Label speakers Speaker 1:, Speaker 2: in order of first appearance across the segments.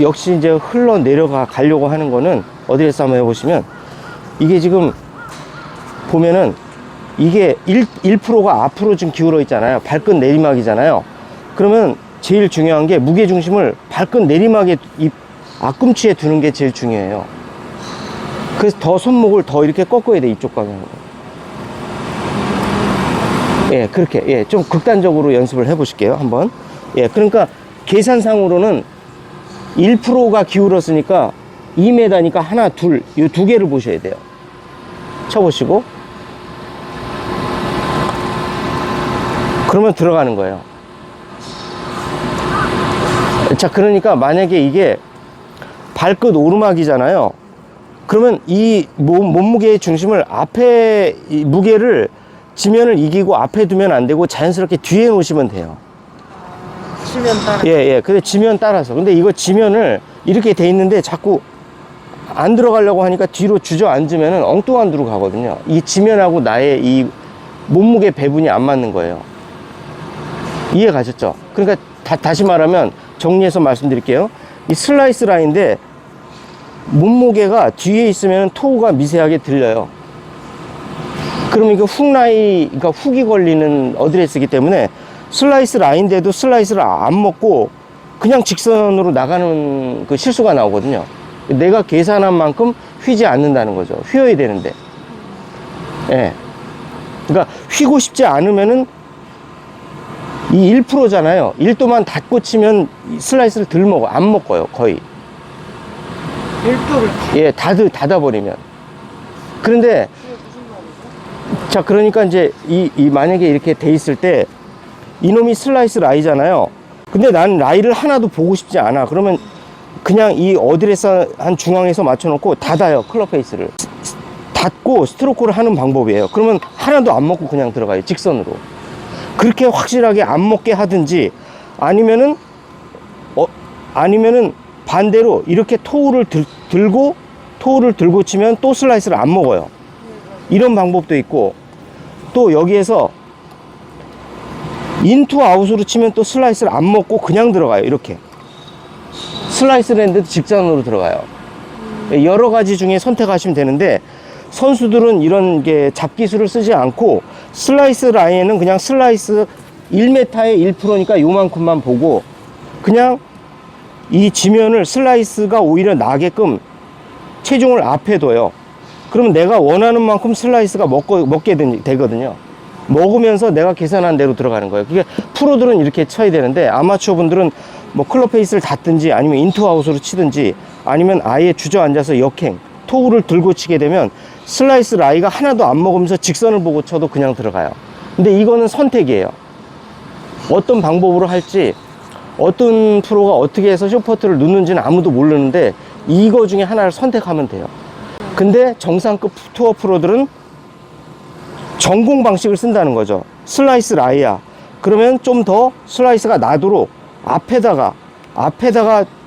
Speaker 1: 역시 이제 흘러 내려가 가려고 하는 거는 어드레스 한번 해보시면 이게 지금 보면은 이게 1%가 앞으로 지금 기울어 있잖아요. 발끝 내리막이잖아요. 그러면 제일 중요한 게 무게중심을 발끝 내리막에 이 앞꿈치에 두는 게 제일 중요해요. 그래서 더 손목을 더 이렇게 꺾어야 돼. 이쪽 방향으로. 예, 그렇게, 예, 좀 극단적으로 연습을 해 보실게요. 한번. 예, 그러니까 계산상으로는 1%가 기울었으니까 2m니까 하나, 둘, 이 두 개를 보셔야 돼요. 쳐보시고. 그러면 들어가는 거예요. 자, 그러니까 만약에 이게 발끝 오르막이잖아요. 그러면 이 몸무게의 중심을 앞에, 이 무게를 지면을 이기고 앞에 두면 안 되고 자연스럽게 뒤에 놓으시면 돼요.
Speaker 2: 지면 따라.
Speaker 1: 예, 예. 근데 지면 따라서. 근데 이거 지면을 이렇게 돼 있는데 자꾸 안 들어가려고 하니까 뒤로 주저앉으면 엉뚱한 데로 가거든요. 이 지면하고 나의 이 몸무게 배분이 안 맞는 거예요. 이해 가셨죠? 그러니까 다시 말하면 정리해서 말씀드릴게요. 이 슬라이스 라인인데 몸무게가 뒤에 있으면 토우가 미세하게 들려요. 그러면 이거 그러니까 훅이 걸리는 어드레스이기 때문에 슬라이스 라인인데도 슬라이스를 안 먹고 그냥 직선으로 나가는 그 실수가 나오거든요. 내가 계산한 만큼 휘지 않는다는 거죠. 휘어야 되는데. 예. 그러니까 휘고 싶지 않으면은 이 1%잖아요. 1도만 닫고 치면 슬라이스를 덜 먹어. 안 먹어요. 거의.
Speaker 2: 1도를.
Speaker 1: 예, 닫아버리면. 그런데, 자, 그러니까 이제 만약에 이렇게 돼 있을 때 이놈이 슬라이스 라이잖아요. 근데 난 라이를 하나도 보고 싶지 않아. 그러면 그냥 이 어드레스 한 중앙에서 맞춰놓고 닫아요. 클럽 페이스를. 닫고 스트로크를 하는 방법이에요. 그러면 하나도 안 먹고 그냥 들어가요. 직선으로. 그렇게 확실하게 안 먹게 하든지 아니면은 반대로 이렇게 토우를 들고 치면 또 슬라이스를 안 먹어요. 이런 방법도 있고 또 여기에서 인투 아웃으로 치면 또 슬라이스를 안 먹고 그냥 들어가요. 이렇게 슬라이스를 했는데도 직선으로 들어가요. 여러 가지 중에 선택하시면 되는데 선수들은 이런 게 잡기술을 쓰지 않고 슬라이스 라인에는 그냥 슬라이스 1m에 1%니까 요만큼만 보고 그냥 이 지면을 슬라이스가 오히려 나게끔 체중을 앞에 둬요. 그러면 내가 원하는 만큼 슬라이스가 먹게 되거든요. 먹으면서 내가 계산한 대로 들어가는 거예요. 그게 프로들은 이렇게 쳐야 되는데 아마추어 분들은 뭐 클럽 페이스를 닫든지 아니면 인투아웃으로 치든지 아니면 아예 주저앉아서 역행 토우를 들고 치게 되면 슬라이스 라이가 하나도 안 먹으면서 직선을 보고 쳐도 그냥 들어가요. 근데 이거는 선택이에요. 어떤 방법으로 할지 어떤 프로가 어떻게 해서 쇼퍼트를 넣는지는 아무도 모르는데 이거 중에 하나를 선택하면 돼요. 근데 정상급 투어 프로들은 전공 방식을 쓴다는 거죠. 슬라이스 라이야. 그러면 좀 더 슬라이스가 나도록 앞에다가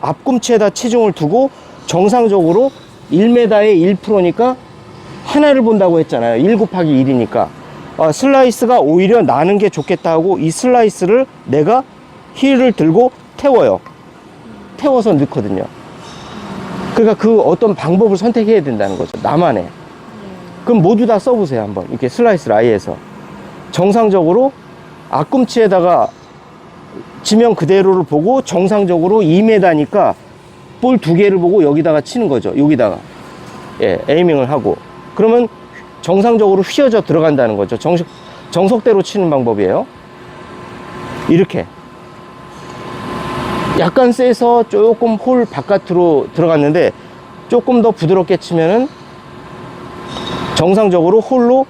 Speaker 1: 앞꿈치에다 체중을 두고 정상적으로 1m에 1%니까 하나를 본다고 했잖아요. 1 곱하기 1이니까 슬라이스가 오히려 나는 게 좋겠다 하고 이 슬라이스를 내가 힐을 들고 태워서 넣거든요. 그러니까 그 어떤 방법을 선택해야 된다는 거죠. 나만의. 그럼 모두 다 써보세요. 한번 이렇게 슬라이스 라이에서 정상적으로 앞꿈치에다가 지면 그대로를 보고 정상적으로 2m니까 볼 두 개를 보고 여기다가 치는 거죠. 여기다가 예, 에이밍을 하고 그러면 정상적으로 휘어져 들어간다는 거죠. 정석대로 치는 방법이에요. 이렇게 약간 세서 조금 홀 바깥으로 들어갔는데 조금 더 부드럽게 치면은 정상적으로 홀로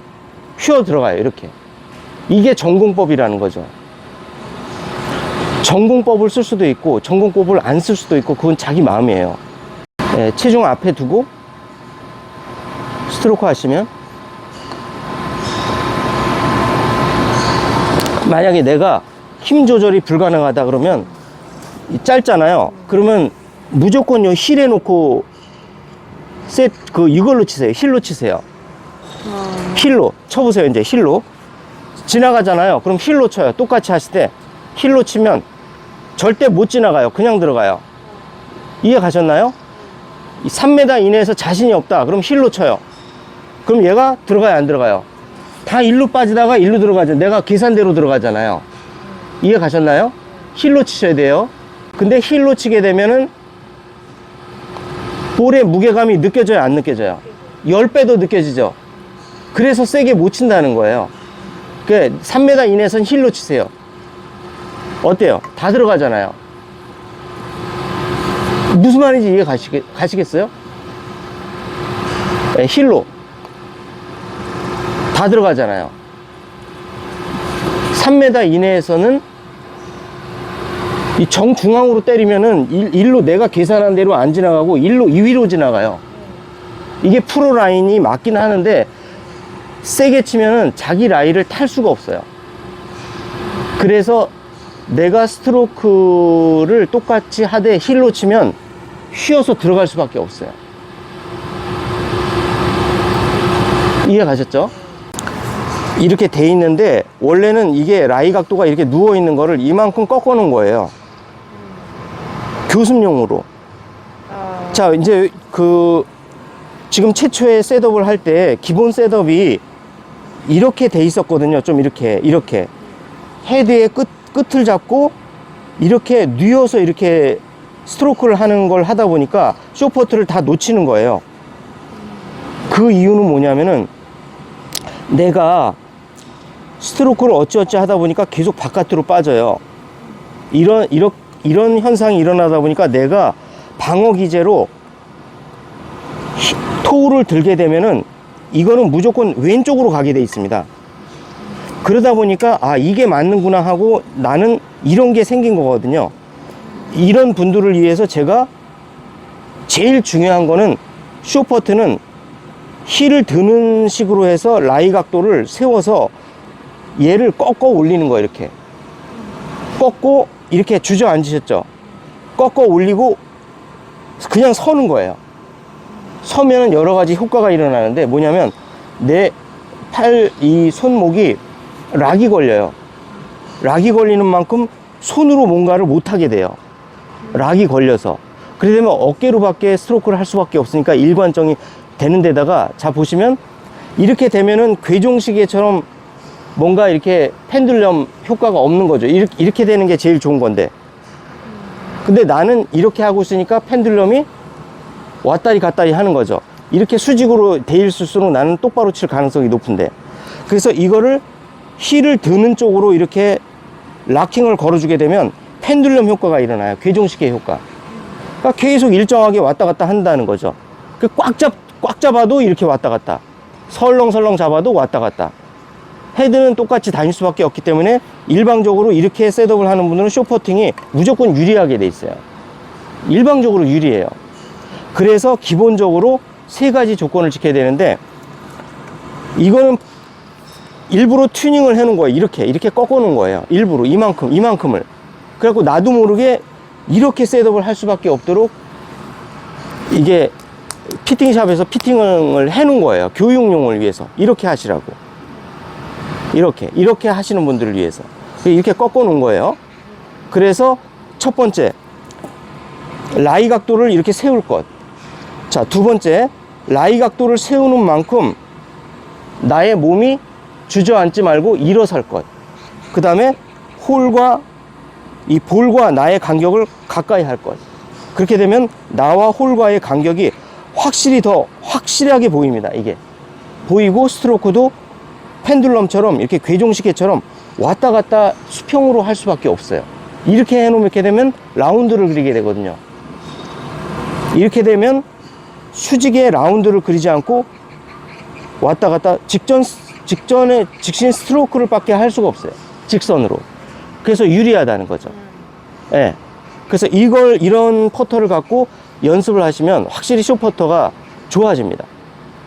Speaker 1: 휘어 들어가요. 이렇게. 이게 전공법이라는 거죠. 전공법을 쓸 수도 있고 전공법을 안 쓸 수도 있고 그건 자기 마음이에요. 예, 체중 앞에 두고 스트로크 하시면 만약에 내가 힘 조절이 불가능하다 그러면 짧잖아요. 그러면 무조건 요 힐에 놓고 이걸로 치세요. 힐로 치세요. 힐로 쳐보세요. 이제 힐로 지나가잖아요. 그럼 힐로 쳐요. 똑같이 하실 때 힐로 치면 절대 못 지나가요. 그냥 들어가요. 이해 가셨나요? 3m 이내에서 자신이 없다. 그럼 힐로 쳐요. 그럼 얘가 들어가요, 안 들어가요? 다 일로 빠지다가 일로 들어가죠. 내가 계산대로 들어가잖아요. 이해 가셨나요? 힐로 치셔야 돼요. 근데 힐로 치게 되면은 볼의 무게감이 느껴져요, 안 느껴져요? 10배도 느껴지죠? 그래서 세게 못 친다는 거예요. 3m 이내에선 힐로 치세요. 어때요? 다 들어가잖아요. 무슨 말인지 이해 가시겠어요? 네, 힐로. 다 들어가잖아요. 3m 이내에서는 이 정중앙으로 때리면은 일로 내가 계산한 대로 안 지나가고 일로 위로 지나가요. 이게 프로 라인이 맞긴 하는데 세게 치면은 자기 라인을 탈 수가 없어요. 그래서 내가 스트로크를 똑같이 하되 힐로 치면 휘어서 들어갈 수밖에 없어요. 이해 가셨죠? 이렇게 돼 있는데 원래는 이게 라이 각도가 이렇게 누워 있는 거를 이만큼 꺾어 놓은 거예요. 교습용으로. 자, 이제 지금 최초의 셋업을 할 때 기본 셋업이 이렇게 돼 있었거든요. 좀 이렇게 헤드의 끝을 잡고 이렇게 뉘어서 이렇게 스트로크를 하는 걸 하다 보니까 쇼퍼트를 다 놓치는 거예요. 그 이유는 뭐냐면은 내가 스트로크를 어찌어찌 하다 보니까 계속 바깥으로 빠져요. 이런 현상이 일어나다 보니까 내가 방어 기제로 토우를 들게 되면은 이거는 무조건 왼쪽으로 가게 돼 있습니다. 그러다 보니까 아, 이게 맞는구나 하고 나는 이런 게 생긴 거거든요. 이런 분들을 위해서 제가 제일 중요한 거는 쇼퍼트는 힐을 드는 식으로 해서 라이 각도를 세워서 얘를 꺾어 올리는 거예요. 이렇게 꺾고 이렇게 주저앉으셨죠. 꺾어 올리고 그냥 서는 거예요. 서면은 여러 가지 효과가 일어나는데 뭐냐면 내 이 손목이 락이 걸려요. 락이 걸리는 만큼 손으로 뭔가를 못 하게 돼요. 락이 걸려서. 그래 되면 어깨로밖에 스트로크를 할 수밖에 없으니까 일관성이 되는 데다가 자 보시면 이렇게 되면은 궤종시계처럼 뭔가 이렇게 펜듈럼 효과가 없는 거죠. 이렇게 되는 게 제일 좋은 건데. 근데 나는 이렇게 하고 있으니까 펜듈럼이 왔다리 갔다리 하는 거죠. 이렇게 수직으로 돼 있을수록 나는 똑바로 칠 가능성이 높은데. 그래서 이거를 힐을 드는 쪽으로 이렇게 락킹을 걸어주게 되면 펜듈럼 효과가 일어나요. 궤종시계 효과. 그러니까 계속 일정하게 왔다 갔다 한다는 거죠. 꽉 잡아도 이렇게 왔다 갔다. 설렁설렁 잡아도 왔다 갔다. 헤드는 똑같이 다닐 수밖에 없기 때문에 일방적으로 이렇게 셋업을 하는 분들은 쇼퍼팅이 무조건 유리하게 돼 있어요. 일방적으로 유리해요. 그래서 기본적으로 세 가지 조건을 지켜야 되는데 이거는 일부러 튜닝을 해 놓은 거예요. 이렇게 꺾어 놓은 거예요. 일부러 이만큼을. 그래갖고 나도 모르게 이렇게 셋업을 할 수밖에 없도록 이게 피팅샵에서 피팅을 해 놓은 거예요. 교육용을 위해서. 이렇게 하시라고. 이렇게 하시는 분들을 위해서. 이렇게 꺾어 놓은 거예요. 그래서 첫 번째, 라이 각도를 이렇게 세울 것. 자, 두 번째, 라이 각도를 세우는 만큼 나의 몸이 주저앉지 말고 일어설 것. 그 다음에 이 볼과 나의 간격을 가까이 할 것. 그렇게 되면 나와 홀과의 간격이 더 확실하게 보입니다. 이게 보이고 스트로크도 펜듈럼처럼 이렇게 궤종시계처럼 왔다 갔다 수평으로 할 수밖에 없어요. 이렇게 해놓게 되면 라운드를 그리게 되거든요. 이렇게 되면 수직의 라운드를 그리지 않고 왔다 갔다 직진 스트로크를 밖에 할 수가 없어요. 직선으로. 그래서 유리하다는 거죠. 예. 그래서 이런 퍼터를 갖고 연습을 하시면 확실히 쇼퍼터가 좋아집니다.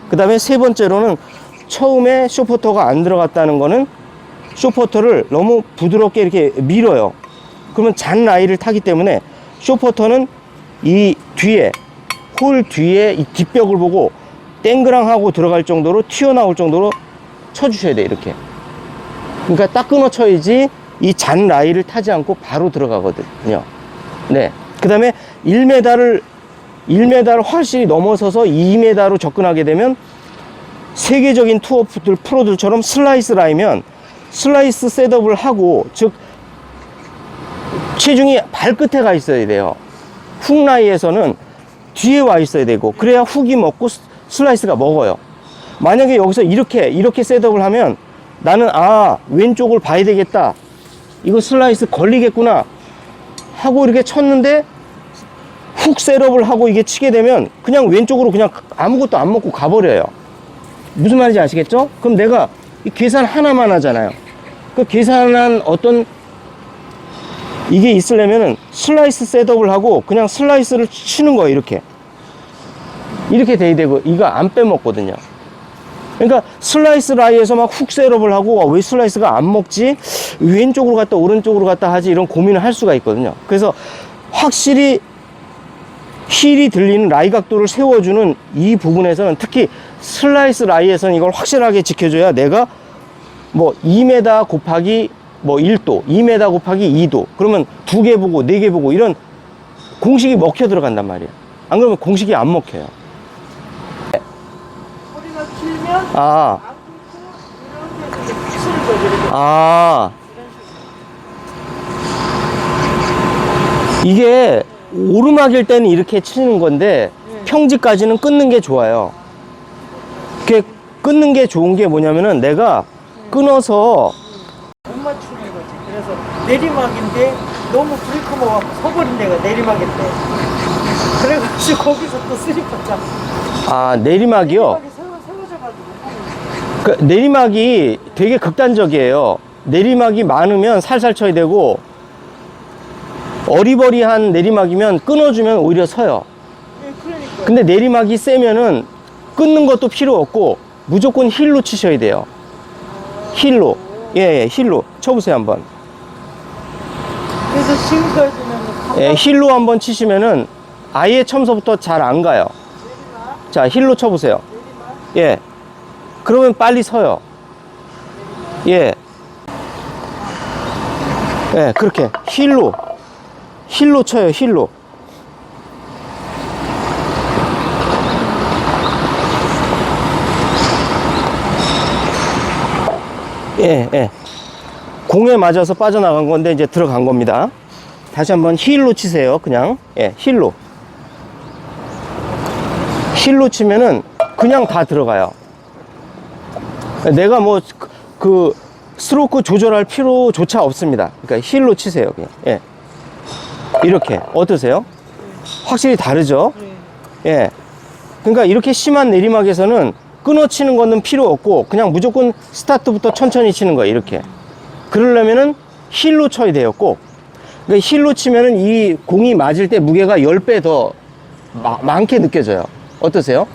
Speaker 1: 그 다음에 세 번째로는 처음에 쇼퍼터가 안 들어갔다는 거는 쇼퍼터를 너무 부드럽게 이렇게 밀어요. 그러면 잔 라이를 타기 때문에 쇼퍼터는 이 뒤에 홀 뒤에 이 뒷벽을 보고 땡그랑하고 들어갈 정도로 튀어나올 정도로 쳐주셔야 돼요. 이렇게. 그러니까 딱 끊어 쳐야지 이 잔 라이를 타지 않고 바로 들어가거든요. 네. 그 다음에 1m를 훨씬 넘어서서 2m로 접근하게 되면 세계적인 투어 프로들처럼 슬라이스 라이면 슬라이스 셋업을 하고, 즉 체중이 발끝에 가 있어야 돼요. 훅 라이에서는 뒤에 와 있어야 되고, 그래야 훅이 먹고 슬라이스가 먹어요. 만약에 여기서 이렇게 셋업을 하면 나는 왼쪽을 봐야 되겠다, 이거 슬라이스 걸리겠구나 하고 이렇게 쳤는데 훅 셋업을 하고 이게 치게 되면 그냥 왼쪽으로 그냥 아무것도 안 먹고 가버려요. 무슨 말인지 아시겠죠? 그럼 내가 이 계산 하나만 하잖아요. 그 계산한 어떤 이게 있으려면은 슬라이스 셋업을 하고 그냥 슬라이스를 치는 거예요. 이렇게 돼야 되고, 이거 안 빼먹거든요. 그러니까 슬라이스 라이에서 막 훅 셋업을 하고 왜 슬라이스가 안 먹지? 왼쪽으로 갔다 오른쪽으로 갔다 하지? 이런 고민을 할 수가 있거든요. 그래서 확실히 힐이 들리는 라이 각도를 세워주는 이 부분에서는, 특히 슬라이스 라이에서는 이걸 확실하게 지켜줘야 내가 뭐 2m 곱하기 뭐 1도, 2m 곱하기 2도, 그러면 2개 보고 4개 보고 이런 공식이 먹혀 들어간단 말이에요. 안 그러면 공식이 안 먹혀요.
Speaker 2: 허리가 길면
Speaker 1: 아,
Speaker 2: 안 굽고 이렇게 치는 거죠. 이렇게.
Speaker 1: 아,
Speaker 2: 이런 식으로.
Speaker 1: 이게 오르막일 때는 이렇게 치는 건데 평지까지는 끊는 게 좋아요. 이렇게 끊는 게 좋은 게 뭐냐면은 내가 끊어서
Speaker 2: 못 맞추는 거지. 그래서 내리막인데 너무 불이 커먹어 서버린 데가 내리막인데, 그래가지고 거기서 또 쓰리퍼잖아.
Speaker 1: 내리막이요.
Speaker 2: 내리막이 세워져가지고 못
Speaker 1: 그 내리막이 되게 극단적이에요. 내리막이 많으면 살살 쳐야 되고, 어리버리한 내리막이면 끊어주면 오히려 서요.
Speaker 2: 그러니까.
Speaker 1: 근데 내리막이 세면은 끊는 것도 필요 없고 무조건 힐로 치셔야 돼요. 힐로. 예, 힐로 쳐보세요 한번.
Speaker 2: 그래서 지금까지는
Speaker 1: 예, 힐로 한번 치시면은 아예 처음서부터 잘 안 가요. 자, 힐로 쳐보세요. 예, 그러면 빨리 서요. 예, 예, 그렇게 힐로 쳐요. 힐로. 예. 공에 맞아서 빠져나간 건데 이제 들어간 겁니다. 다시 한번 힐로 치세요. 그냥. 예, 힐로 치면은 그냥 다 들어가요. 내가 뭐 그 스트로크 조절할 필요조차 없습니다. 그러니까 힐로 치세요. 그냥. 예. 이렇게. 어떠세요? 확실히 다르죠? 예. 그러니까 이렇게 심한 내리막에서는 끊어치는 거는 필요 없고 그냥 무조건 스타트부터 천천히 치는 거예요. 이렇게. 그러려면은 힐로 쳐야 돼요. 꼭. 그러니까 힐로 치면은 이 공이 맞을 때 무게가 10배 더 많게 느껴져요. 어떠세요?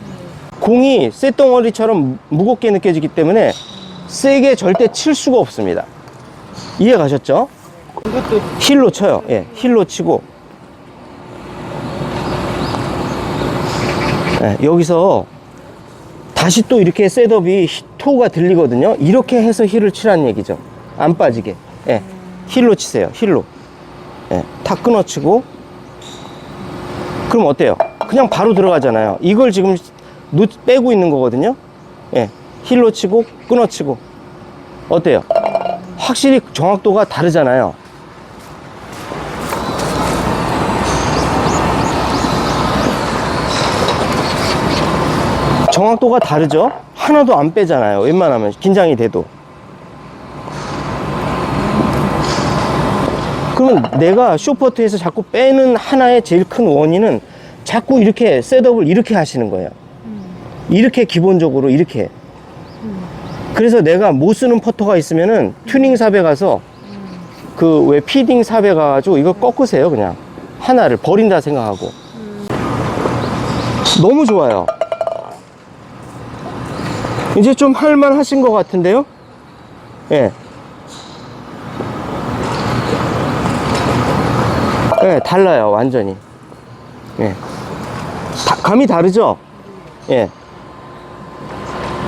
Speaker 1: 공이 쇳덩어리처럼 무겁게 느껴지기 때문에 세게 절대 칠 수가 없습니다. 이해 가셨죠?
Speaker 2: 이것도
Speaker 1: 힐로 쳐요. 예, 힐로 치고. 예, 여기서 다시 또 이렇게 셋업이 토가 들리거든요. 이렇게 해서 힐을 치라는 얘기죠. 안 빠지게. 예, 힐로 치세요. 힐로. 예, 탁 끊어치고. 그럼 어때요? 그냥 바로 들어가잖아요. 이걸 지금 빼고 있는 거거든요. 예, 힐로 치고 끊어치고. 어때요? 확실히 정확도가 다르잖아요. 정확도가 다르죠? 하나도 안 빼잖아요. 웬만하면 긴장이 돼도. 그러면 내가 쇼퍼트에서 자꾸 빼는 하나의 제일 큰 원인은 자꾸 이렇게 셋업을 이렇게 하시는 거예요. 이렇게 기본적으로 이렇게. 그래서 내가 못 쓰는 퍼터가 있으면은 튜닝 샵에 가서 그 왜 피딩 샵에 가가지고 이거 꺾으세요. 그냥 하나를 버린다 생각하고. 너무 좋아요. 이제 좀 할만 하신 것 같은데요? 예. 예, 달라요, 완전히. 예. 감이 다르죠? 예.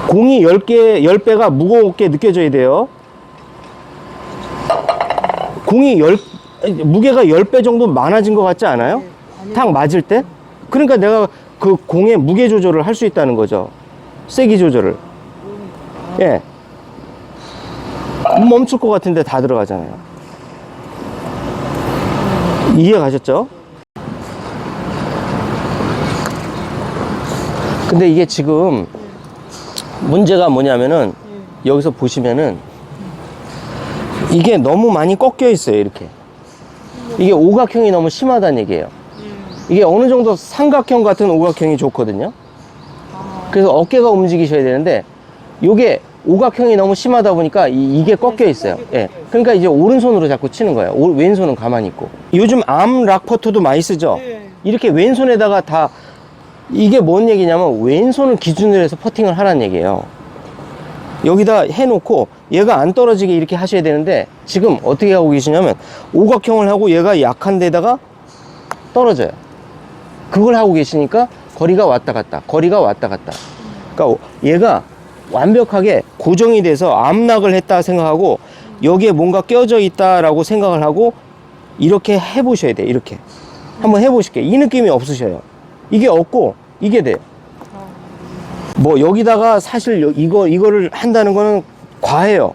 Speaker 1: 공이 10배가 무겁게 느껴져야 돼요. 공이 무게가 10배 정도 많아진 것 같지 않아요? 탁 맞을 때. 그러니까 내가 그 공의 무게 조절을 할 수 있다는 거죠. 세기 조절을. 예. 멈출 것 같은데 다 들어가잖아요. 이해 가셨죠? 근데 이게 지금 문제가 뭐냐면은 여기서 보시면은 이게 너무 많이 꺾여 있어요. 이렇게. 이게 오각형이 너무 심하다는 얘기예요. 이게 어느 정도 삼각형 같은 오각형이 좋거든요. 그래서 어깨가 움직이셔야 되는데 요게 오각형이 너무 심하다 보니까 이게 꺾여 있어요. 예. 그러니까 이제 오른손으로 자꾸 치는 거예요. 왼손은 가만히 있고. 요즘 암 락 퍼터도 많이 쓰죠. 이렇게 왼손에다가 다 이게 뭔 얘기냐면 왼손을 기준으로 해서 퍼팅을 하라는 얘기예요. 여기다 해놓고 얘가 안 떨어지게 이렇게 하셔야 되는데 지금 어떻게 하고 계시냐면 오각형을 하고 얘가 약한 데다가 떨어져요. 그걸 하고 계시니까 거리가 왔다 갔다 거리가 왔다 갔다. 그러니까 얘가 완벽하게 고정이 돼서 암락을 했다 생각하고 여기에 뭔가 껴져 있다라고 생각을 하고 이렇게 해보셔야 돼요. 이렇게 한번 해보실게요. 이 느낌이 없으셔요. 이게 없고 이게 돼요. 뭐 여기다가 사실 이거를 한다는 거는 과해요.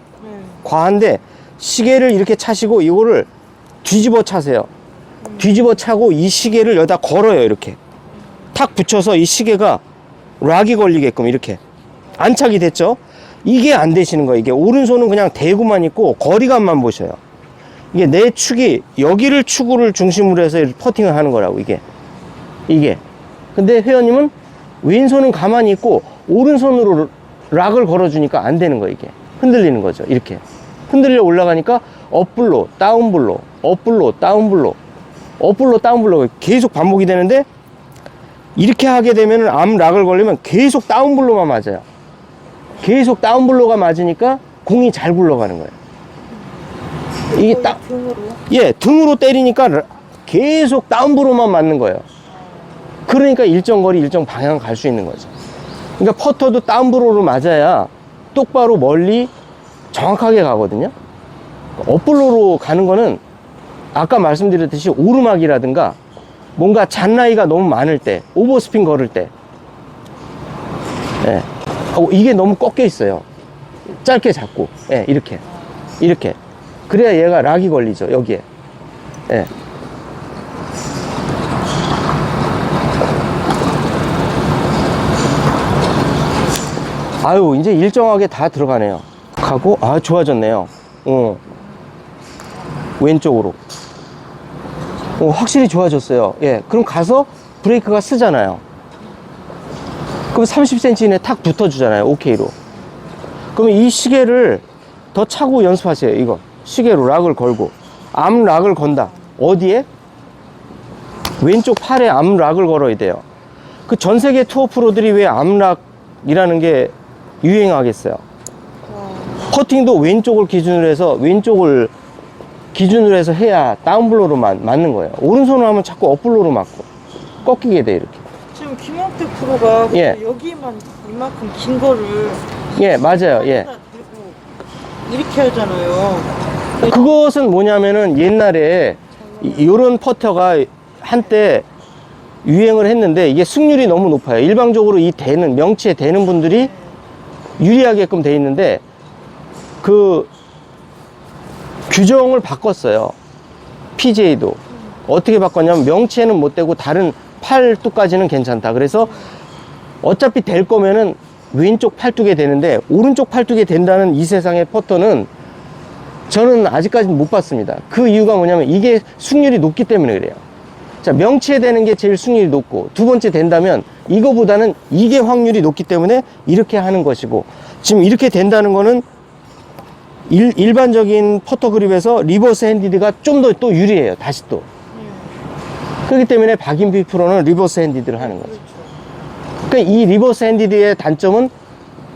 Speaker 1: 과한데 시계를 이렇게 차시고 이거를 뒤집어 차세요. 뒤집어 차고 이 시계를 여기다 걸어요. 이렇게 탁 붙여서 이 시계가 락이 걸리게끔 이렇게 안착이 됐죠. 이게 안 되시는 거예요. 이게 오른손은 그냥 대고만 있고 거리감만 보셔요. 이게 내 축이 여기를 축을 중심으로 해서 퍼팅을 하는 거라고. 이게 근데 회원님은 왼손은 가만히 있고 오른손으로 락을 걸어주니까 안 되는 거예요. 이게 흔들리는 거죠. 이렇게 흔들려 올라가니까 업블로 다운블로 업블로 다운블로 업블로 다운블로 계속 반복이 되는데 이렇게 하게 되면 암 락을 걸리면 계속 다운블로만 맞아요. 계속 다운블로가 맞으니까 공이 잘 굴러가는 거예요. 이게
Speaker 2: 등으로?
Speaker 1: 예, 등으로 때리니까 계속 다운블로만 맞는 거예요. 그러니까 일정 거리, 일정 방향 갈 수 있는 거죠. 그러니까 퍼터도 다운블로로 맞아야 똑바로 멀리 정확하게 가거든요. 업블로로 가는 거는 아까 말씀드렸듯이 오르막이라든가 뭔가 잔라이가 너무 많을 때, 오버스핀 걸을 때, 예. 이게 너무 꺾여 있어요. 짧게 잡고, 예, 이렇게. 그래야 얘가 락이 걸리죠, 여기에. 예. 아유, 이제 일정하게 다 들어가네요. 가고, 좋아졌네요. 왼쪽으로. 확실히 좋아졌어요. 예. 그럼 가서 브레이크가 쓰잖아요. 그럼 30cm 이내 탁 붙어주잖아요. 오케이로. 그럼 이 시계를 더 차고 연습하세요. 이거. 시계로 락을 걸고. 암 락을 건다. 어디에? 왼쪽 팔에 암 락을 걸어야 돼요. 그 전 세계 투어 프로들이 왜 암락이라는 게 유행하겠어요? 퍼팅도 왼쪽을 기준으로 해서 해야 다운블로로만 맞는 거예요. 오른손으로 하면 자꾸 업블로로 맞고 꺾이게 돼. 이렇게.
Speaker 2: 지금 김홍택 프로가
Speaker 1: 예.
Speaker 2: 여기만 이만큼 긴 거를
Speaker 1: 예, 맞아요. 예.
Speaker 2: 들고 이렇게 하잖아요.
Speaker 1: 그것은 뭐냐면은 옛날에 이런 퍼터가 한때 유행을 했는데 이게 승률이 너무 높아요. 일방적으로 명치에 대는 분들이 유리하게끔 돼 있는데 그 규정을 바꿨어요. PGA도. 어떻게 바꿨냐면 명치에는 못 대고 다른 팔뚝까지는 괜찮다. 그래서 어차피 될 거면은 왼쪽 팔뚝에 되는데 오른쪽 팔뚝에 된다는 이 세상의 퍼터는 저는 아직까지는 못 봤습니다. 그 이유가 뭐냐면 이게 승률이 높기 때문에 그래요. 자, 명치에 대는 게 제일 승률이 높고 두 번째 된다면 이거보다는 이게 확률이 높기 때문에 이렇게 하는 것이고 지금 이렇게 된다는 거는 일반적인 퍼터 그립에서 리버스 핸디드가 좀 더 또 유리해요. 다시 또. 그렇기 때문에 박인비 프로는 리버스 핸디드를 하는 거죠. 그러니까 이 리버스 핸디드의 단점은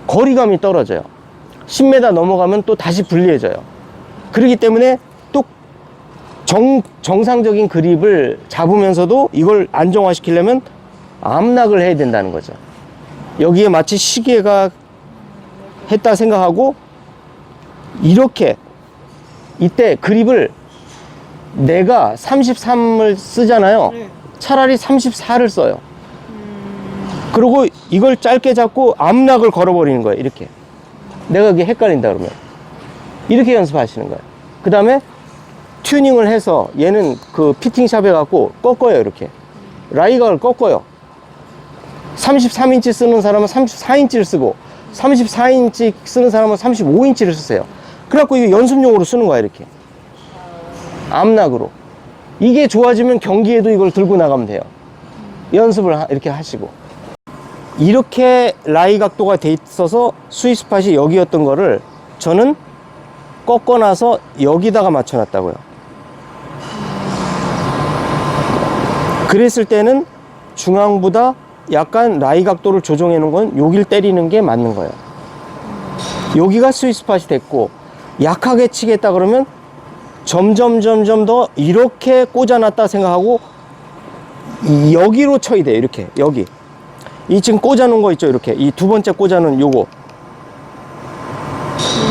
Speaker 1: 거리감이 떨어져요. 10m 넘어가면 또 다시 불리해져요. 그렇기 때문에 또 정상적인 그립을 잡으면서도 이걸 안정화시키려면 암락을 해야 된다는 거죠. 여기에 마치 시계가 했다 생각하고 이렇게 이때 그립을 내가 33을 쓰잖아요. 차라리 34를 써요. 그리고 이걸 짧게 잡고 암락을 걸어버리는 거예요. 이렇게. 내가 그게 헷갈린다 그러면. 이렇게 연습하시는 거예요. 그 다음에 튜닝을 해서 얘는 그 피팅샵에 갖고 꺾어요. 이렇게. 라이각을 꺾어요. 33인치 쓰는 사람은 34인치를 쓰고 34인치 쓰는 사람은 35인치를 쓰세요. 그래갖고 이거 연습용으로 쓰는 거야. 이렇게. 암락으로. 이게 좋아지면 경기에도 이걸 들고 나가면 돼요. 연습을 이렇게 하시고. 이렇게 라이 각도가 돼 있어서 스윗스팟이 여기였던 거를 저는 꺾어놔서 여기다가 맞춰놨다고요. 그랬을 때는 중앙보다 약간 라이 각도를 조정해 놓은 건 여길 때리는 게 맞는 거예요. 여기가 스윗스팟이 됐고, 약하게 치겠다 그러면 점점 더 이렇게 꽂아놨다 생각하고 여기로 쳐야 돼요. 이렇게. 여기. 이 지금 꽂아놓은 거 있죠. 이렇게. 이 두 번째 꽂아놓은 요거.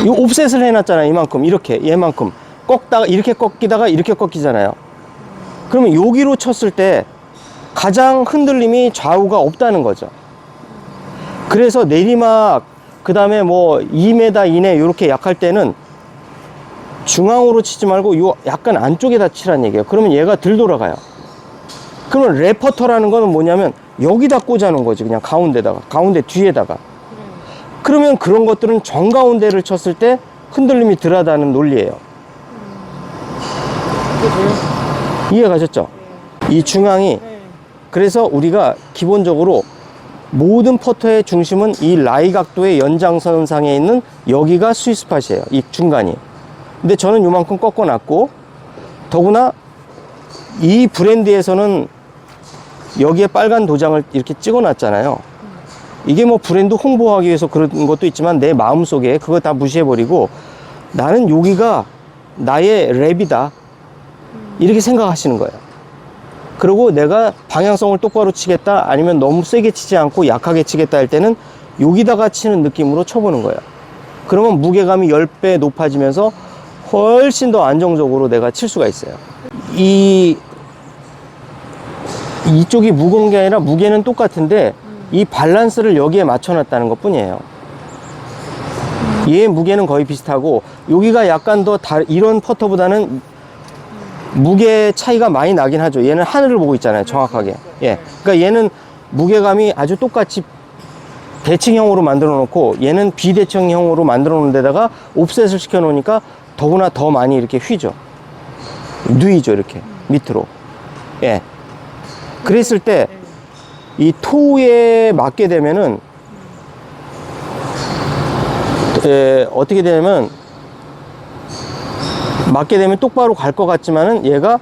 Speaker 1: 이 옵셋을 해놨잖아요. 이만큼. 이렇게. 얘만큼. 꺾다가, 이렇게 꺾이다가 이렇게 꺾이잖아요. 그러면 여기로 쳤을 때 가장 흔들림이 좌우가 없다는 거죠. 그래서 내리막, 그 다음에 뭐 2m 이내 이렇게 약할 때는 중앙으로 치지 말고 요 약간 안쪽에다 치란 얘기예요. 그러면 얘가 덜 돌아가요. 그러면 레퍼터라는 거는 뭐냐면 여기다 꽂아 놓은 거지. 그냥 가운데다가, 가운데 뒤에다가. 그러면 그런 것들은 정가운데를 쳤을 때 흔들림이 덜하다는 논리예요. 이해 가셨죠? 이 중앙이. 그래서 우리가 기본적으로 모든 퍼터의 중심은 이 라이 각도의 연장선상에 있는 여기가 스윗스팟이에요. 이 중간이. 근데 저는 요만큼 꺾어놨고, 더구나 이 브랜드에서는 여기에 빨간 도장을 이렇게 찍어놨잖아요. 이게 뭐 브랜드 홍보하기 위해서 그런 것도 있지만 내 마음속에 그거 다 무시해버리고 나는 여기가 나의 랩이다. 이렇게 생각하시는 거예요. 그리고 내가 방향성을 똑바로 치겠다, 아니면 너무 세게 치지 않고 약하게 치겠다 할 때는 여기다가 치는 느낌으로 쳐보는 거예요. 그러면 무게감이 10배 높아지면서 훨씬 더 안정적으로 내가 칠 수가 있어요. 이쪽이 무거운 게 아니라 무게는 똑같은데 이 밸런스를 여기에 맞춰놨다는 것 뿐이에요. 얘의 무게는 거의 비슷하고 여기가 약간 더 이런 퍼터보다는 무게 차이가 많이 나긴 하죠. 얘는 하늘을 보고 있잖아요. 정확하게. 예. 그러니까 얘는 무게감이 아주 똑같이 대칭형으로 만들어 놓고 얘는 비대칭형으로 만들어 놓은 데다가 옵셋을 시켜 놓으니까 더구나 더 많이 이렇게 휘죠. 누이죠. 이렇게 밑으로. 예. 그랬을 때 이 토에 맞게 되면은 어떻게 되냐면 맞게 되면 똑바로 갈 것 같지만은 얘가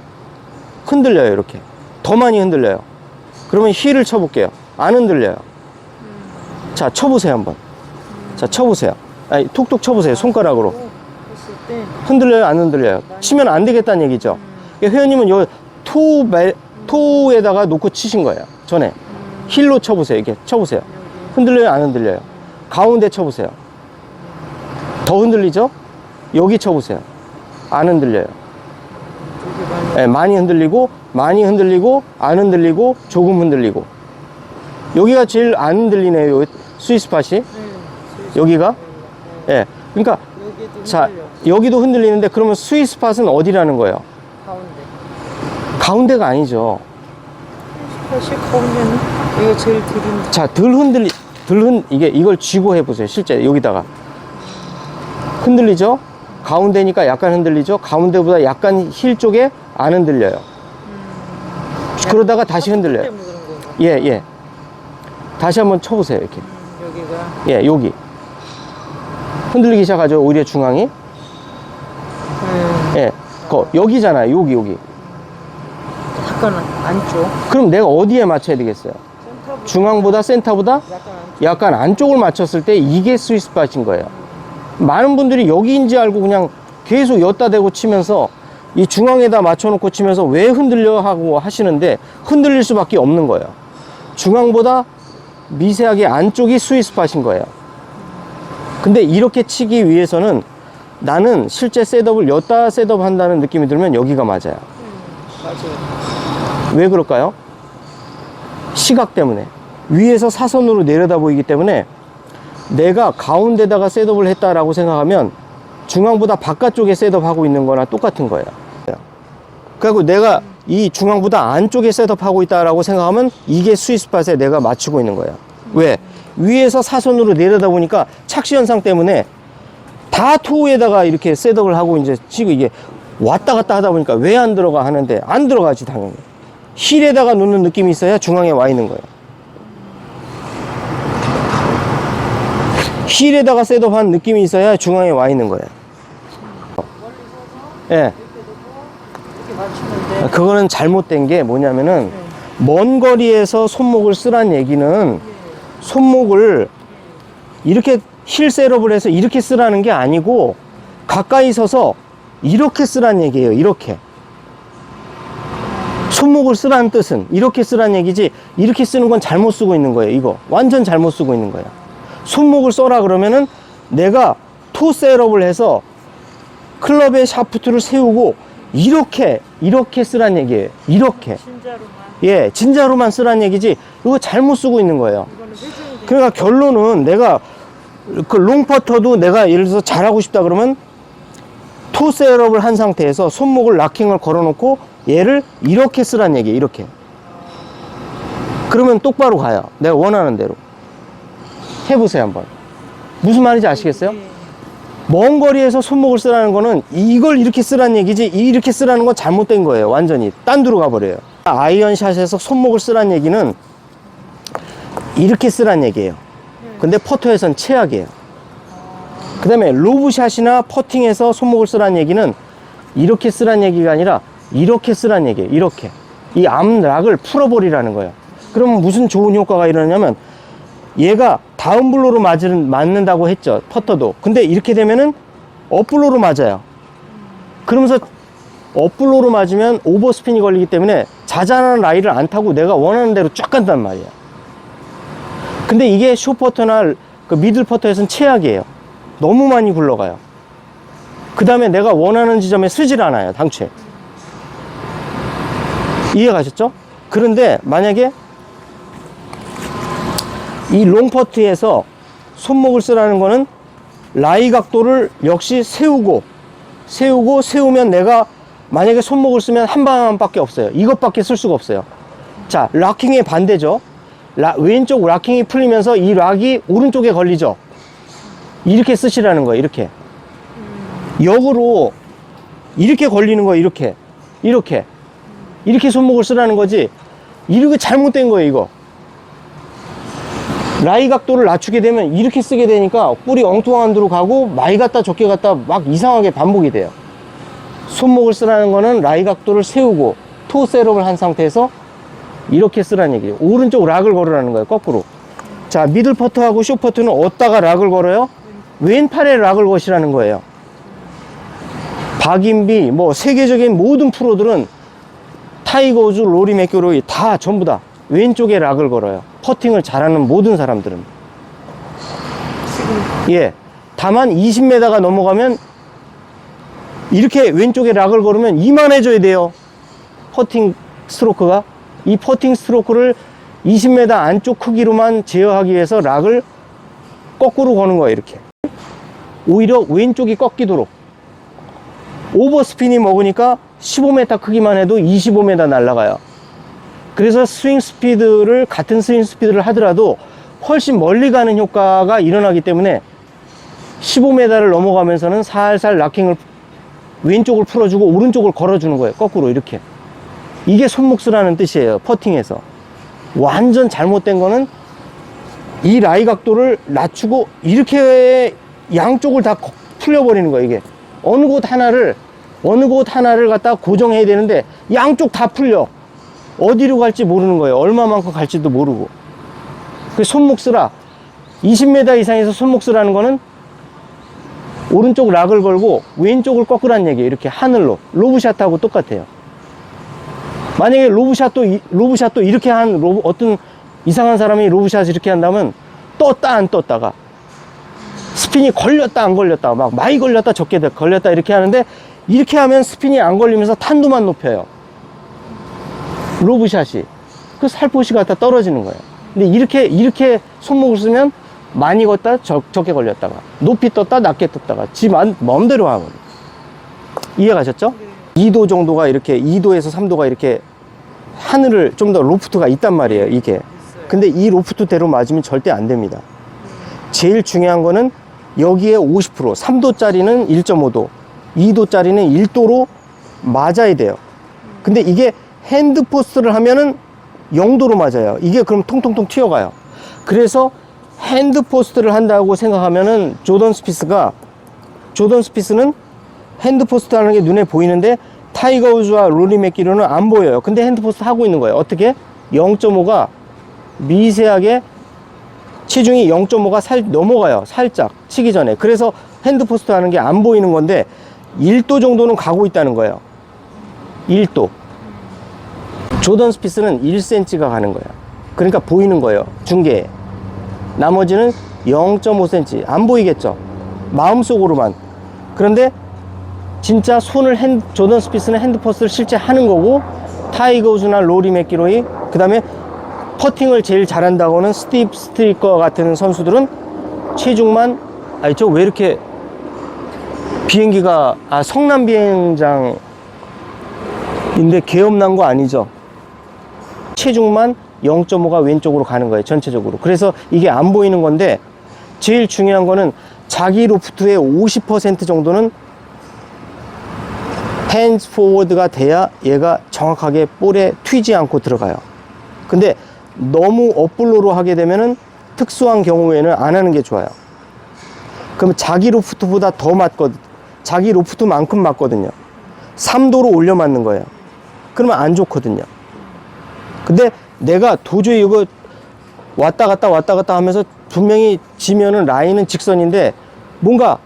Speaker 1: 흔들려요. 이렇게 더 많이 흔들려요. 그러면 힐을 쳐볼게요. 안 흔들려요. 자, 쳐보세요. 한번. 자, 쳐보세요. 아니, 툭툭 쳐보세요. 손가락으로. 흔들려요? 안 흔들려요? 치면 안 되겠다는 얘기죠. 회원님은 요 토에다가 놓고 치신 거예요. 전에 힐로 쳐보세요. 이렇게 쳐보세요. 흔들려요? 안 흔들려요? 가운데 쳐보세요. 더 흔들리죠? 여기 쳐보세요. 안 흔들려요. 네, 많이 흔들리고, 안 흔들리고, 조금 흔들리고. 여기가 제일 안 흔들리네요. 스윗스팟이. 여기가. 예. 네. 그러니까, 자, 여기도 흔들리는데, 그러면 스윗스팟은 어디라는 거예요? 가운데가 아니죠.
Speaker 2: 스윗스팟이 가운데는 여기가 제일 덜.
Speaker 1: 자, 이걸 쥐고 해보세요. 실제 여기다가. 흔들리죠? 가운데니까 약간 흔들리죠? 가운데보다 약간 힐 쪽에 안 흔들려요. 그러다가 다시 흔들려요. 예, 예. 다시 한번 쳐보세요. 이렇게.
Speaker 2: 여기가.
Speaker 1: 예, 여기. 흔들리기 시작하죠. 오히려 중앙이. 예. 여기잖아요. 여기.
Speaker 2: 약간 안쪽.
Speaker 1: 그럼 내가 어디에 맞춰야 되겠어요? 중앙보다 센터보다 약간 안쪽을 맞췄을 때 이게 스윗스팟인 거예요. 많은 분들이 여기인지 알고 그냥 계속 엿다 대고 치면서 이 중앙에다 맞춰놓고 치면서 왜 흔들려 하고 하시는데 흔들릴 수밖에 없는 거예요. 중앙보다 미세하게 안쪽이 스윗스팟인 거예요. 근데 이렇게 치기 위해서는 나는 실제 셋업을 엿다 셋업 한다는 느낌이 들면 여기가 맞아요.
Speaker 2: 맞아요.
Speaker 1: 왜 그럴까요? 시각 때문에. 위에서 사선으로 내려다 보이기 때문에 내가 가운데다가 셋업을 했다라고 생각하면 중앙보다 바깥쪽에 셋업하고 있는 거나 똑같은 거예요. 그리고 내가 이 중앙보다 안쪽에 셋업하고 있다라고 생각하면 이게 스윗스팟에 내가 맞추고 있는 거예요. 왜? 위에서 사선으로 내려다 보니까 착시 현상 때문에 다 토우에다가 이렇게 셋업을 하고 이제 지금 이게 왔다 갔다 하다 보니까 왜 안 들어가 하는데 안 들어가지 당연히. 힐에다가 놓는 느낌이 있어야 중앙에 와 있는 거예요. 힐에다가 셋업한 느낌이 있어야 중앙에 와 있는 거예요. 예.
Speaker 2: 이렇게 맞추는데
Speaker 1: 그거는 잘못된 게 뭐냐면은 먼 거리에서 손목을 쓰란 얘기는 손목을 이렇게 힐 셋업을 해서 이렇게 쓰라는 게 아니고 가까이 서서 이렇게 쓰란 얘기예요. 이렇게 손목을 쓰라는 뜻은 이렇게 쓰란 얘기지 이렇게 쓰는 건 잘못 쓰고 있는 거예요. 이거 완전 잘못 쓰고 있는 거예요. 손목을 써라 그러면은 내가 토 셋업을 해서 클럽의 샤프트를 세우고 이렇게 쓰란 얘기예요. 이렇게.
Speaker 2: 진짜로만
Speaker 1: 예, 진짜로만 쓰란 얘기지 이거 잘못 쓰고 있는 거예요.
Speaker 2: 이거는 회전이 돼.
Speaker 1: 그러니까 결론은 내가 그 롱퍼터도 내가 예를 들어서 잘하고 싶다 그러면 토 셋업을 한 상태에서 손목을 락킹을 걸어놓고 얘를 이렇게 쓰란 얘기예요. 이렇게. 그러면 똑바로 가요. 내가 원하는 대로. 해보세요 한번. 무슨 말인지 아시겠어요?
Speaker 2: 예.
Speaker 1: 먼 거리에서 손목을 쓰라는 거는 이걸 이렇게 쓰라는 얘기지 이렇게 쓰라는 건 잘못된 거예요. 완전히 딴 데로 가버려요. 아이언샷에서 손목을 쓰라는 얘기는 이렇게 쓰라는 얘기예요. 근데 퍼터에선 최악이에요. 그 다음에 로브샷이나 퍼팅에서 손목을 쓰라는 얘기는 이렇게 쓰라는 얘기가 아니라 이렇게 쓰라는 얘기예요. 이렇게. 이 암락을 풀어버리라는 거예요. 그러면 무슨 좋은 효과가 일어나냐면 얘가 다운블로로 맞는다고 했죠. 퍼터도. 근데 이렇게 되면은 업블로로 맞아요. 그러면서 업블로로 맞으면 오버스핀이 걸리기 때문에 자잘한 라이를 안 타고 내가 원하는 대로 쫙 간단 말이야. 근데 이게 숏퍼터나 그 미들퍼터에서는 최악이에요. 너무 많이 굴러가요. 그 다음에 내가 원하는 지점에 쓰질 않아요. 당최. 이해가셨죠? 그런데 만약에 이 롱퍼트에서 손목을 쓰라는 거는 라이 각도를 역시 세우면 내가 만약에 손목을 쓰면 한 방향밖에 없어요. 이것밖에 쓸 수가 없어요. 자, 락킹의 반대죠. 왼쪽 락킹이 풀리면서 이 락이 오른쪽에 걸리죠. 이렇게 쓰시라는 거예요. 이렇게. 역으로 이렇게 걸리는 거예요. 이렇게 손목을 쓰라는 거지. 이렇게 잘못된 거예요. 이거. 라이 각도를 낮추게 되면 이렇게 쓰게 되니까 뿔이 엉뚱한 데로 가고 많이 갔다 적게 갔다 막 이상하게 반복이 돼요. 손목을 쓰라는 거는 라이 각도를 세우고 토 셋업을 한 상태에서 이렇게 쓰라는 얘기예요. 오른쪽 락을 걸으라는 거예요. 거꾸로. 자, 미들 퍼터하고 숏 퍼터는 어디다가 락을 걸어요? 왼팔에 락을 것이라는 거예요. 박인비, 뭐 세계적인 모든 프로들은 타이거 우즈, 로리 맥길로이 다 전부 다 왼쪽에 락을 걸어요. 퍼팅을 잘하는 모든 사람들은. 예. 다만 20m가 넘어가면 이렇게 왼쪽에 락을 걸으면 이만해져야 돼요. 퍼팅 스트로크가. 이 퍼팅 스트로크를 20m 안쪽 크기로만 제어하기 위해서 락을 거꾸로 거는 거예요. 이렇게. 오히려 왼쪽이 꺾이도록. 오버스핀이 먹으니까 15m 크기만 해도 25m 날아가요. 그래서 같은 스윙 스피드를 하더라도 훨씬 멀리 가는 효과가 일어나기 때문에 15m를 넘어가면서는 살살 락킹을 왼쪽을 풀어주고 오른쪽을 걸어주는 거예요. 거꾸로 이렇게. 이게 손목 쓰라는 뜻이에요. 퍼팅에서. 완전 잘못된 거는 이 라이 각도를 낮추고 이렇게 양쪽을 다 풀려버리는 거예요. 이게. 어느 곳 하나를 갖다 고정해야 되는데 양쪽 다 풀려. 어디로 갈지 모르는 거예요. 얼마만큼 갈지도 모르고. 그래서 손목 쓰라. 20m 이상에서 손목 쓰라는 거는 오른쪽 락을 걸고 왼쪽을 꺾으라는 얘기예요. 이렇게 하늘로. 로브샷하고 똑같아요. 만약에 로브샷도 이렇게 어떤 이상한 사람이 로브샷 이렇게 한다면 떴다 안 떴다가 스핀이 걸렸다 안 걸렸다 막 많이 걸렸다 적게 걸렸다 이렇게 하는데 이렇게 하면 스핀이 안 걸리면서 탄도만 높여요. 로브샷이. 그 살포시 갖다 떨어지는 거예요. 근데 이렇게 손목을 쓰면 많이 걷다 적게 걸렸다가 높이 떴다 낮게 떴다가 지 마음대로 하거든요. 이해가셨죠? 2도 정도가 이렇게 2도에서 3도가 이렇게 하늘을 좀 더 로프트가 있단 말이에요, 이게. 근데 이 로프트대로 맞으면 절대 안 됩니다. 제일 중요한 거는 여기에 50%, 3도짜리는 1.5도, 2도짜리는 1도로 맞아야 돼요. 근데 이게 핸드포스트를 하면은 0도로 맞아요. 이게 그럼 통통통 튀어가요. 그래서 핸드포스트를 한다고 생각하면은 조던 스피스는 핸드포스트 하는 게 눈에 보이는데 타이거 우즈와 로리 맥기로는 안 보여요. 근데 핸드포스트 하고 있는 거예요. 어떻게? 0.5가 미세하게 체중이 0.5가 넘어가요. 살짝 치기 전에. 그래서 핸드포스트 하는 게 안 보이는 건데 1도 정도는 가고 있다는 거예요. 1도. 조던 스피스는 1cm가 가는 거예요. 그러니까 보이는 거예요. 중계에. 나머지는 0.5cm. 안 보이겠죠. 마음속으로만. 그런데 진짜 조던 스피스는 핸드포스트를 실제 하는 거고, 타이거 우즈나 로리 맥기로이, 그 다음에 퍼팅을 제일 잘한다고는 스티브 스트리커 같은 선수들은 체중만, 저 왜 이렇게 비행기가, 성남 비행장인데 개업난 거 아니죠? 체중만 0.5가 왼쪽으로 가는 거예요, 전체적으로. 그래서 이게 안 보이는 건데, 제일 중요한 거는 자기 로프트의 50% 정도는 핸즈 포워드가 돼야 얘가 정확하게 볼에 튀지 않고 들어가요. 근데 너무 업블로로 하게 되면은 특수한 경우에는 안 하는 게 좋아요. 그러면 자기 로프트보다 더 맞거든. 자기 로프트만큼 맞거든요. 3도로 올려 맞는 거예요. 그러면 안 좋거든요. 근데 내가 도저히 이거 왔다 갔다 하면서 분명히 지면은 라인은 직선인데 뭔가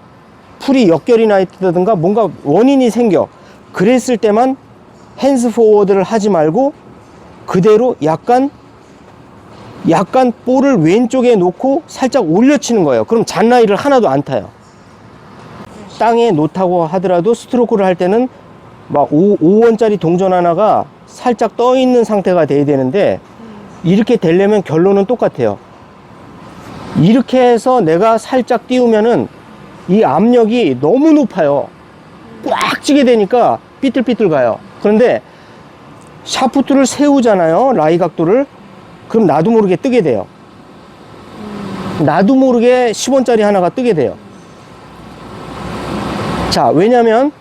Speaker 1: 풀이 역결이 나 있다든가 뭔가 원인이 생겨. 그랬을 때만 핸즈 포워드를 하지 말고 그대로 약간 볼을 왼쪽에 놓고 살짝 올려치는 거예요. 그럼 잔라이를 하나도 안 타요. 땅에 놓다고 하더라도 스트로크를 할 때는 막 5원짜리 동전 하나가 살짝 떠 있는 상태가 돼야 되는데 이렇게 되려면 결론은 똑같아요. 이렇게 해서 내가 살짝 띄우면은 이 압력이 너무 높아요. 꽉 찌게 되니까 삐뚤삐뚤 가요. 그런데 샤프트를 세우잖아요, 라이 각도를. 그럼 나도 모르게 뜨게 돼요. 나도 모르게 10원짜리 하나가 뜨게 돼요. 자, 왜냐면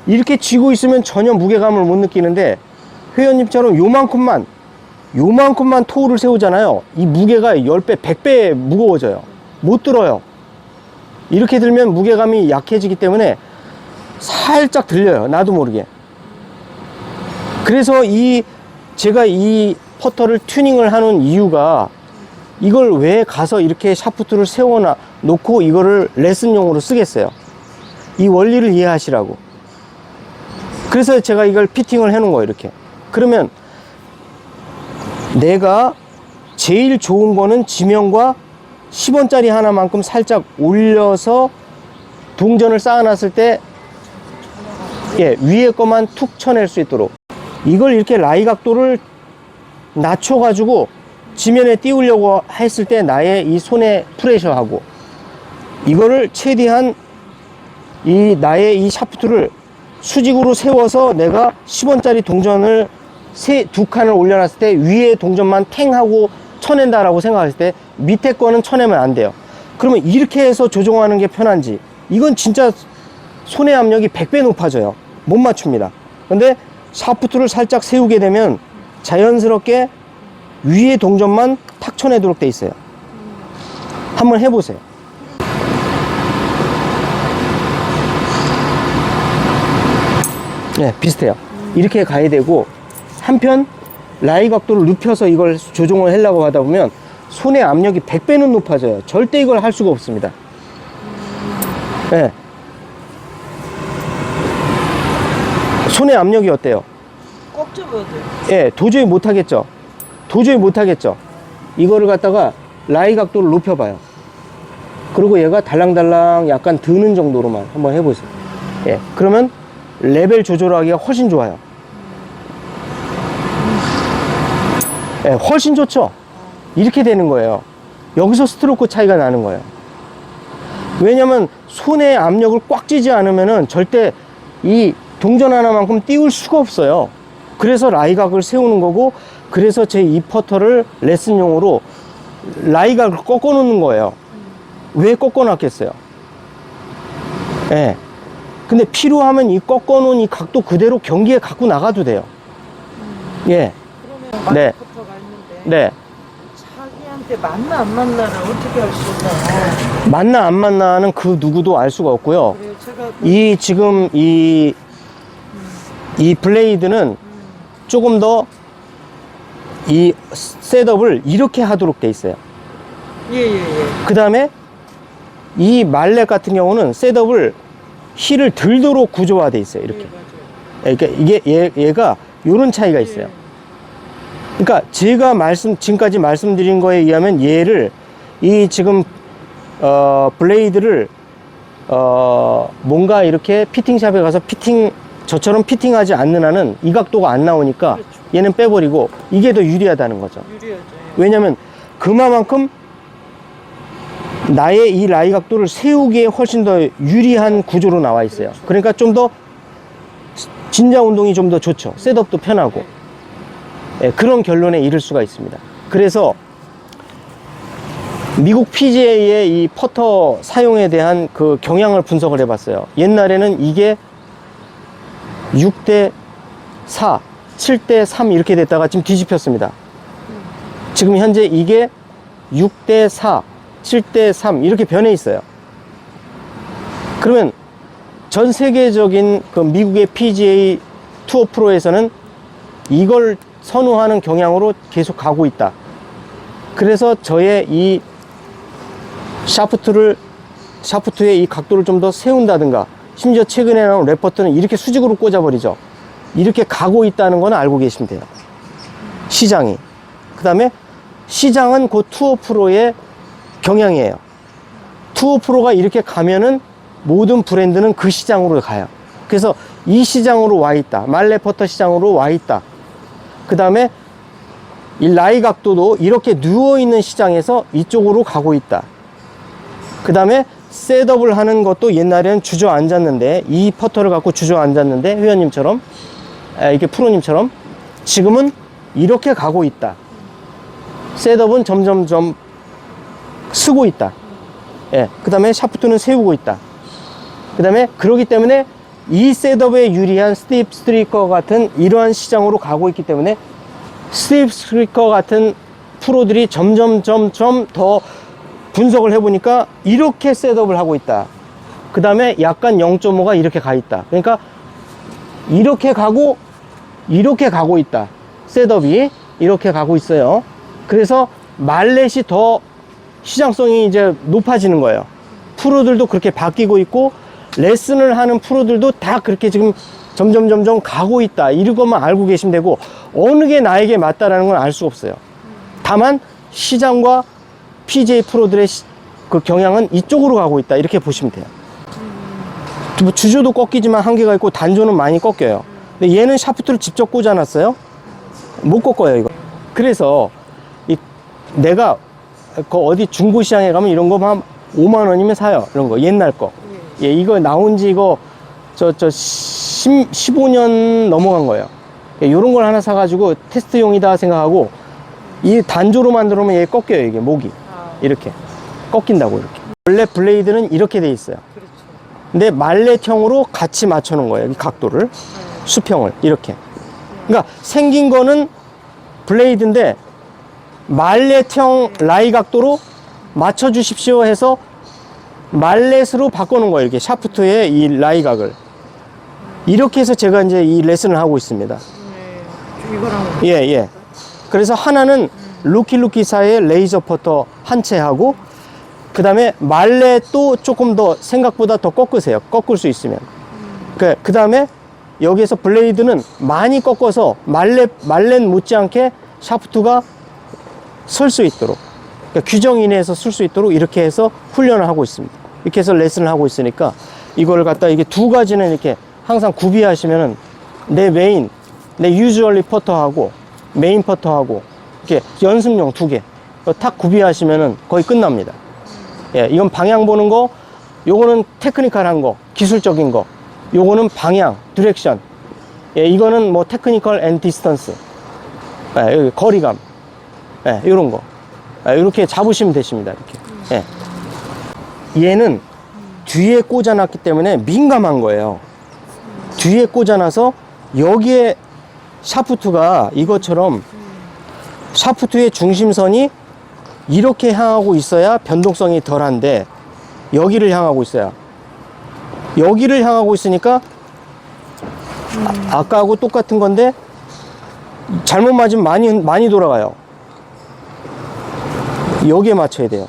Speaker 1: 이렇게 쥐고 있으면 전혀 무게감을 못 느끼는데 회원님처럼 요만큼만 토우를 세우잖아요. 이 무게가 10배, 100배 무거워져요. 못 들어요. 이렇게 들면 무게감이 약해지기 때문에 살짝 들려요, 나도 모르게. 그래서 제가 이 퍼터를 튜닝을 하는 이유가 이걸 왜 가서 이렇게 샤프트를 세워 놓고 이거를 레슨용으로 쓰겠어요. 이 원리를 이해하시라고. 그래서 제가 이걸 피팅을 해 놓은 거예요, 이렇게. 그러면 내가 제일 좋은 거는 지면과 10원짜리 하나만큼 살짝 올려서 동전을 쌓아놨을 때 위에 거만 툭 쳐낼 수 있도록 이걸 이렇게 라이 각도를 낮춰가지고 지면에 띄우려고 했을 때 나의 이 손의 프레셔하고 이거를 최대한 나의 이 샤프트를 수직으로 세워서 내가 10원짜리 동전을 두 칸을 올려놨을 때 위에 동전만 탱 하고 쳐낸다라고 생각했을 때 밑에 거는 쳐내면 안 돼요. 그러면 이렇게 해서 조종하는 게 편한지, 이건 진짜 손의 압력이 100배 높아져요. 못 맞춥니다. 근데 샤프트를 살짝 세우게 되면 자연스럽게 위에 동전만 탁 쳐내도록 돼 있어요. 한번 해보세요. 네, 비슷해요. 이렇게 가야 되고, 한편 라이 각도를 눕혀서 이걸 조종을 하려고 하다 보면 손의 압력이 100배는 높아져요. 절대 이걸 할 수가 없습니다. 네. 손의 압력이 어때요?
Speaker 2: 꼭 잡아야 돼요.
Speaker 1: 예, 도저히 못하겠죠. 이거를 갖다가 라이 각도를 높여봐요. 그리고 얘가 달랑달랑 약간 드는 정도로만 한번 해보세요. 예, 그러면 레벨 조절하기가 훨씬 좋아요. 예, 훨씬 좋죠. 이렇게 되는 거예요. 여기서 스트로크 차이가 나는 거예요. 왜냐면 손의 압력을 꽉 쥐지 않으면은 절대 이 동전 하나만큼 띄울 수가 없어요. 그래서 라이각을 세우는 거고, 그래서 제 이 퍼터를 레슨용으로 라이각을 꺾어 놓는 거예요. 왜 꺾어 놨겠어요? 예. 근데 필요하면 이 꺾어 놓은 이 각도 그대로 경기에 갖고 나가도 돼요. 예.
Speaker 2: 그러면
Speaker 1: 네.
Speaker 2: 마이크터가 있는데
Speaker 1: 네.
Speaker 2: 자기한테 맞나 안 맞나를 어떻게 알 수 있나요?
Speaker 1: 맞나 안 맞나는 그 누구도 알 수가 없고요.
Speaker 2: 그래요. 제가
Speaker 1: 이 지금 이 블레이드는 조금 더 이 셋업을 이렇게 하도록 돼 있어요.
Speaker 2: 예예예.
Speaker 1: 그 다음에 이 말렛 같은 경우는 셋업을 힐을 들도록 구조화돼 있어요. 이렇게.
Speaker 2: 예, 맞아요.
Speaker 1: 그러니까 이게 얘가 요런 차이가 있어요. 그러니까 제가 지금까지 말씀드린 거에 의하면 얘를 이 지금 블레이드를 뭔가 이렇게 피팅샵에 가서 저처럼 피팅하지 않는 한은 이 각도가 안 나오니까
Speaker 2: 그렇죠.
Speaker 1: 얘는 빼버리고 이게 더 유리하다는 거죠.
Speaker 2: 유리하죠.
Speaker 1: 왜냐면 그만큼 나의 이 라이 각도를 세우기에 훨씬 더 유리한 구조로 나와 있어요. 그러니까 좀 더 진자 운동이 좀 더 좋죠. 셋업도 편하고. 예, 그런 결론에 이를 수가 있습니다. 그래서 미국 PGA의 이 퍼터 사용에 대한 그 경향을 분석을 해봤어요. 옛날에는 이게 6대 4, 7대 3 이렇게 됐다가 지금 뒤집혔습니다. 지금 현재 이게 6대 4, 7대 3 이렇게 변해 있어요. 그러면 전 세계적인 그 미국의 PGA 투어 프로에서는 이걸 선호하는 경향으로 계속 가고 있다. 그래서 저의 이 샤프트의 이 각도를 좀 더 세운다든가, 심지어 최근에 나온 래퍼트는 이렇게 수직으로 꽂아버리죠. 이렇게 가고 있다는 건 알고 계시면 돼요. 시장이. 그 다음에 시장은 그 투어 프로의 경향이에요. 투어 프로가 이렇게 가면은 모든 브랜드는 그 시장으로 가요. 그래서 이 시장으로 와 있다. 말렛 퍼터 시장으로 와 있다. 그 다음에 이 라이 각도도 이렇게 누워있는 시장에서 이쪽으로 가고 있다. 그 다음에 셋업을 하는 것도 옛날에는 주저앉았는데, 이 퍼터를 갖고 주저앉았는데 회원님처럼, 이렇게 프로님처럼 지금은 이렇게 가고 있다. 셋업은 점점점 쓰고 있다. 예, 그 다음에 샤프트는 세우고 있다. 그 다음에 그러기 때문에 이 셋업에 유리한 스티브 스트리커 같은 이러한 시장으로 가고 있기 때문에 스티브 스트리커 같은 프로들이 점점 더 분석을 해보니까 이렇게 셋업을 하고 있다. 그 다음에 약간 0.5가 이렇게 가 있다. 그러니까 이렇게 가고 이렇게 가고 있다. 셋업이 이렇게 가고 있어요. 그래서 말렛이 더 시장성이 이제 높아지는 거예요. 프로들도 그렇게 바뀌고 있고, 레슨을 하는 프로들도 다 그렇게 지금 점점 가고 있다. 이것만 알고 계시면 되고, 어느 게 나에게 맞다라는 건 알 수 없어요. 다만 시장과 PGA 프로들의 그 경향은 이쪽으로 가고 있다. 이렇게 보시면 돼요. 뭐 주조도 꺾이지만 한계가 있고 단조는 많이 꺾여요. 근데 얘는 샤프트를 직접 꽂아놨어요. 못 꺾어요, 이거. 그래서 내가 그 어디 중고시장에 가면 이런 거 한 5만 원이면 사요. 이런 거 옛날 거. 예, 이거 나온 지 이거 15년 넘어간 거예요. 예, 이런 걸 하나 사가지고 테스트용이다 생각하고, 이 단조로 만들면 얘 꺾여요. 이게 목이 이렇게 꺾인다고. 이렇게 원래 블레이드는 이렇게 돼 있어요.
Speaker 2: 그렇죠.
Speaker 1: 근데 말렛형으로 같이 맞춰 놓은 거예요. 이 각도를, 수평을 이렇게. 그러니까 생긴 거는 블레이드인데 말렛형 라이 각도로 맞춰 주십시오 해서 말렛으로 바꿔 놓은 거예요. 이렇게 샤프트의 이 라이 각을. 이렇게 해서 제가 이제 이 레슨을 하고 있습니다.
Speaker 2: 네. 이거랑
Speaker 1: 예. 그래서 하나는 루키사의 레이저 퍼터 한 채 하고, 그 다음에 말렛도 조금 더 생각보다 더 꺾으세요. 꺾을 수 있으면. 그 다음에 여기에서 블레이드는 많이 꺾어서 말렛 못지않게 샤프트가 설 수 있도록, 그러니까 규정 이내에서 쓸 수 있도록 이렇게 해서 훈련을 하고 있습니다. 이렇게 해서 레슨을 하고 있으니까 이거를 갖다 이게 두 가지는 이렇게 항상 구비하시면은 내 유주얼리 퍼터하고 메인 퍼터하고 이렇게 연습용 2개. 탁 구비하시면은 거의 끝납니다. 예, 이건 방향 보는 거, 요거는 테크니컬한 거, 기술적인 거. 요거는 방향, 디렉션. 예, 이거는 뭐 테크니컬 앤 디스턴스. 예, 여기 거리감. 예, 요런 거. 예, 이렇게 잡으시면 되십니다. 이렇게. 예. 얘는 뒤에 꽂아놨기 때문에 민감한 거예요. 뒤에 꽂아놔서 여기에 샤프트가 이것처럼 샤프트의 중심선이 이렇게 향하고 있어야 변동성이 덜한데 여기를 향하고 있어요. 여기를 향하고 있으니까 아까하고 똑같은 건데 잘못 맞으면 많이 돌아가요. 여기에 맞춰야 돼요.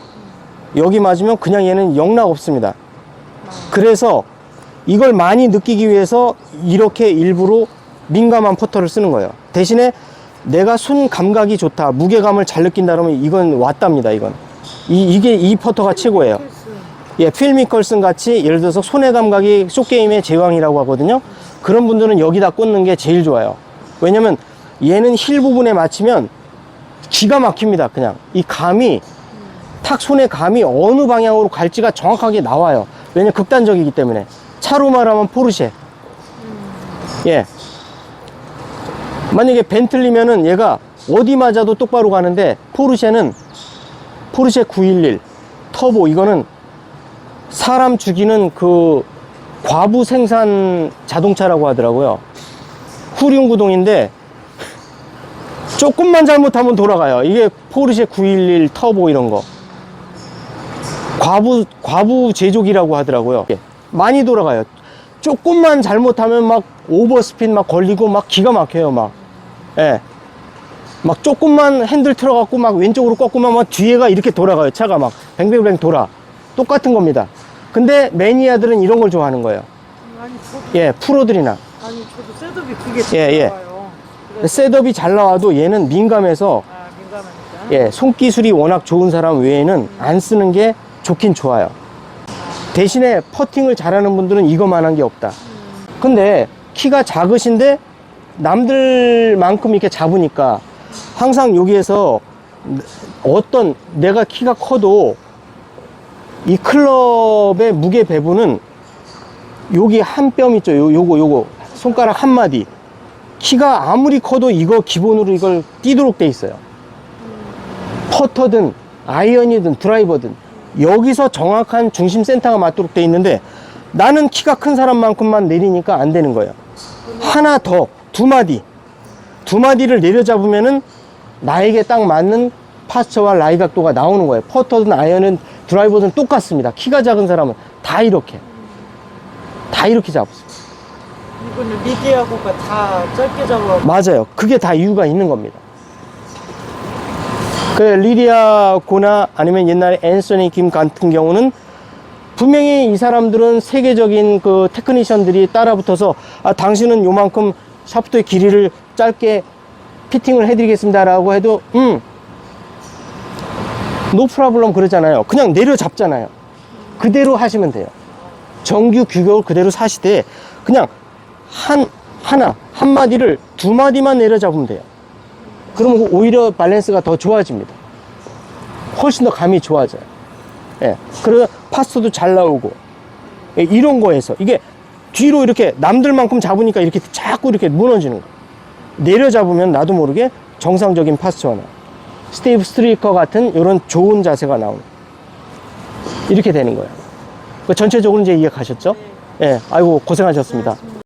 Speaker 1: 여기 맞으면 그냥 얘는 영락 없습니다. 그래서 이걸 많이 느끼기 위해서 이렇게 일부러 민감한 퍼터를 쓰는 거예요. 대신에 내가 손 감각이 좋다, 무게감을 잘 느낀다 그러면 이건 왔답니다. 이건 이게 이 퍼터가 최고예요. 예, 필 미컬슨 같이 예를 들어서 손의 감각이 숏게임의 제왕이라고 하거든요. 그런 분들은 여기다 꽂는 게 제일 좋아요. 왜냐면 얘는 힐 부분에 맞추면 기가 막힙니다. 그냥 이 감이 탁 손의 감이 어느 방향으로 갈지가 정확하게 나와요. 왜냐면 극단적이기 때문에. 차로 말하면 포르쉐. 예. 만약에 벤틀리면은 얘가 어디 맞아도 똑바로 가는데 포르쉐는 포르쉐 911 터보, 이거는 사람 죽이는 그 과부 생산 자동차라고 하더라고요. 후륜구동인데 조금만 잘못하면 돌아가요. 이게 포르쉐 911 터보 이런 거. 과부 제조기라고 하더라고요. 예. 많이 돌아가요. 조금만 잘못하면 막 오버스핀 막 걸리고 막 기가 막혀요. 막. 예. 막 조금만 핸들 틀어갖고 막 왼쪽으로 꺾으면 막 뒤에가 이렇게 돌아가요. 차가 막 뱅뱅뱅 돌아. 똑같은 겁니다. 근데 매니아들은 이런 걸 좋아하는 거예요.
Speaker 2: 아니, 저도,
Speaker 1: 예, 프로들이나.
Speaker 2: 아니, 저도 셋업이 그게
Speaker 1: 예, 예.
Speaker 2: 좋아요.
Speaker 1: 셋업이 잘 나와도 얘는 민감해서,
Speaker 2: 아, 민감하니까.
Speaker 1: 예, 손기술이 워낙 좋은 사람 외에는 안 쓰는 게 좋긴 좋아요. 대신에 퍼팅을 잘하는 분들은 이거만한 게 없다. 근데 키가 작으신데 남들만큼 이렇게 잡으니까 항상 여기에서 어떤 내가 키가 커도 이 클럽의 무게 배분은 여기 한 뼘 있죠. 요거 손가락 한 마디. 키가 아무리 커도 이거 기본으로 이걸 띄도록 돼 있어요. 퍼터든 아이언이든 드라이버든 여기서 정확한 중심 센터가 맞도록 돼 있는데 나는 키가 큰 사람만큼만 내리니까 안 되는 거예요. 하나 더, 두 마디를 내려잡으면은 나에게 딱 맞는 파스처와 라이 각도가 나오는 거예요. 퍼터든 아이언은 드라이버든 똑같습니다. 키가 작은 사람은 다 이렇게 잡았어요.
Speaker 2: 이거는 리디하고가 다 짧게 잡아.
Speaker 1: 맞아요. 그게 다 이유가 있는 겁니다. 그 리디아고나 아니면 옛날에 앤서니 김 같은 경우는 분명히 이 사람들은 세계적인 그 테크니션들이 따라붙어서 당신은 요만큼 샤프트의 길이를 짧게 피팅을 해드리겠습니다 라고 해도 노 프라블럼 그러잖아요. 그냥 내려잡잖아요. 그대로 하시면 돼요. 정규 규격을 그대로 사시되 그냥 한 마디를 두 마디만 내려잡으면 돼요. 그러면 오히려 밸런스가 더 좋아집니다. 훨씬 더 감이 좋아져요. 예. 그래서 파스도 잘 나오고, 예, 이런 거에서 이게 뒤로 이렇게 남들만큼 잡으니까 이렇게 자꾸 이렇게 무너지는 거예요. 내려잡으면 나도 모르게 정상적인 파스처가 나와요. 스티브 스트리커 같은 이런 좋은 자세가 나오는 거예요. 이렇게 되는 거예요. 전체적으로 이제 이해가셨죠? 예. 아이고, 고생하셨습니다.